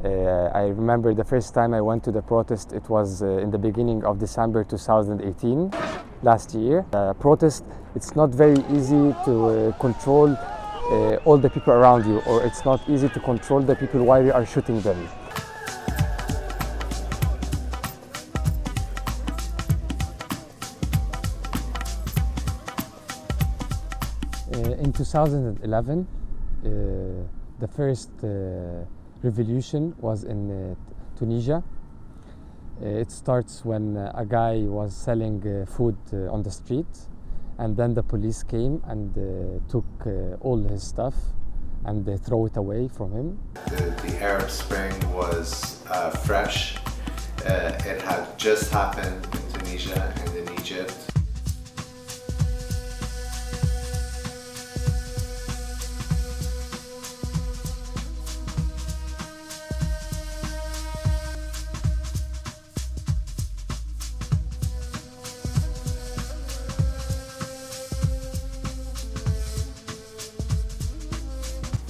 I remember the first time I went to the protest, it was in the beginning of December 2018, last year. Protest, it's not very easy to control all the people around you, or it's not easy to control the people while you are shooting them. In 2011, the first revolution was in Tunisia. It starts when a guy was selling food on the street, and then the police came and took all his stuff and they throw it away from him. The Arab Spring was fresh. It had just happened in Tunisia and in Egypt.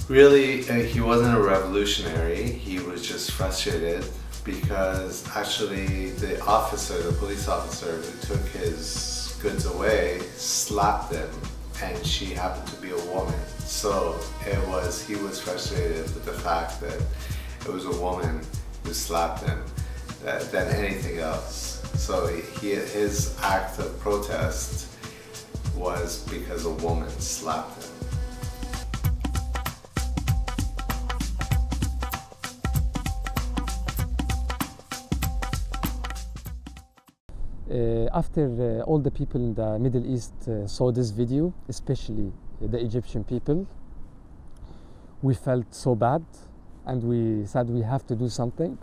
Really, he wasn't a revolutionary, he was just frustrated because actually the police officer who took his goods away slapped him, and she happened to be a woman. So he was frustrated with the fact that it was a woman who slapped him than anything else. So his act of protest was because a woman slapped him. After all the people in the Middle East saw this video, especially the Egyptian people, we felt so bad and we said we have to do something,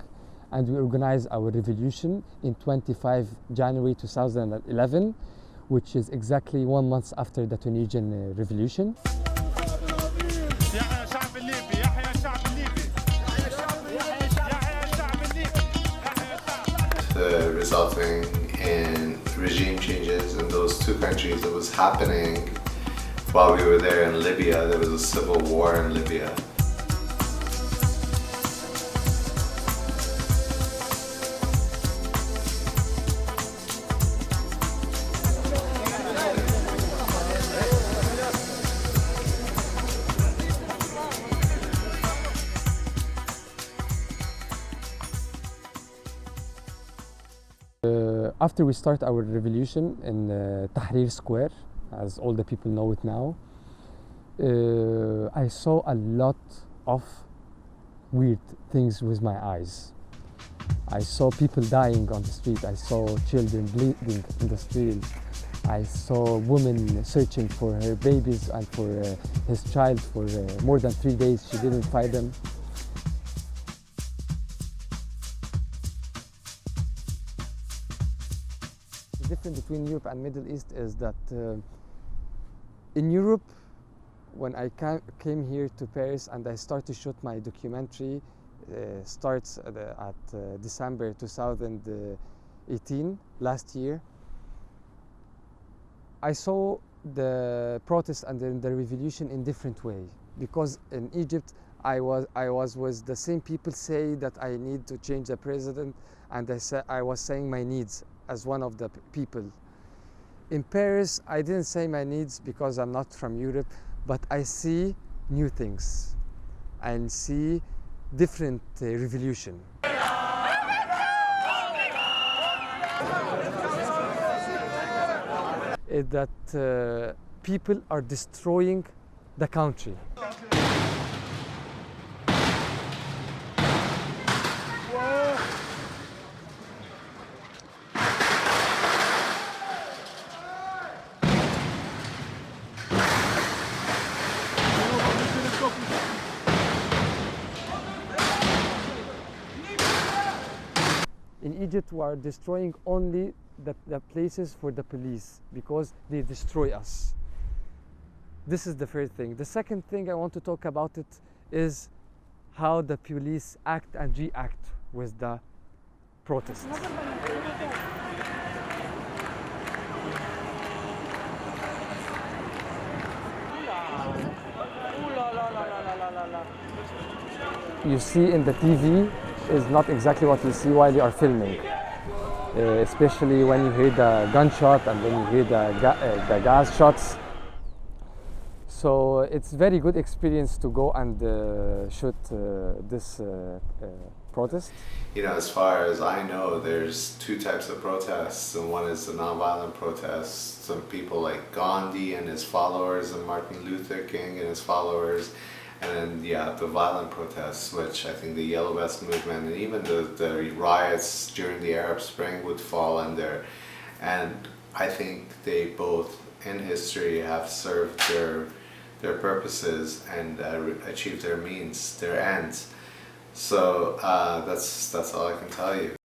and we organized our revolution in 25 January 2011, which is exactly 1 month after the Tunisian revolution. Resulting in regime changes in those two countries. It was happening while we were there in Libya. There was a civil war in Libya. After we start our revolution in Tahrir Square, as all the people know it now, I saw a lot of weird things with my eyes. I saw people dying on the street. I saw children bleeding in the street. I saw women searching for her babies and for his child for more than 3 days. She didn't find them. The difference between Europe and Middle East is that in Europe, when I came here to Paris and I started to shoot my documentary, starts at December 2018, last year, I saw the protest and the revolution in different way. Because in Egypt, I was with the same people say that I need to change the president, and I was saying my needs as one of the people. In Paris, I didn't say my needs because I'm not from Europe, but I see new things and see different revolution. That people are destroying the country. In Egypt, we are destroying only the places for the police because they destroy us. This is the first thing. The second thing I want to talk about it is how the police act and react with the protests. you see in the TV is not exactly what you see while you are filming. Especially when you hear the gunshot and then you hear the gas shots. So it's very good experience to go and shoot this protest. You know, as far as I know, there's two types of protests, and one is the nonviolent protests. Some people like Gandhi and his followers, and Martin Luther King and his followers, and then the violent protests, which I think the Yellow Vest movement and even the riots during the Arab Spring would fall under. And I think they both in history have served their purposes and achieved their ends. So that's all I can tell you.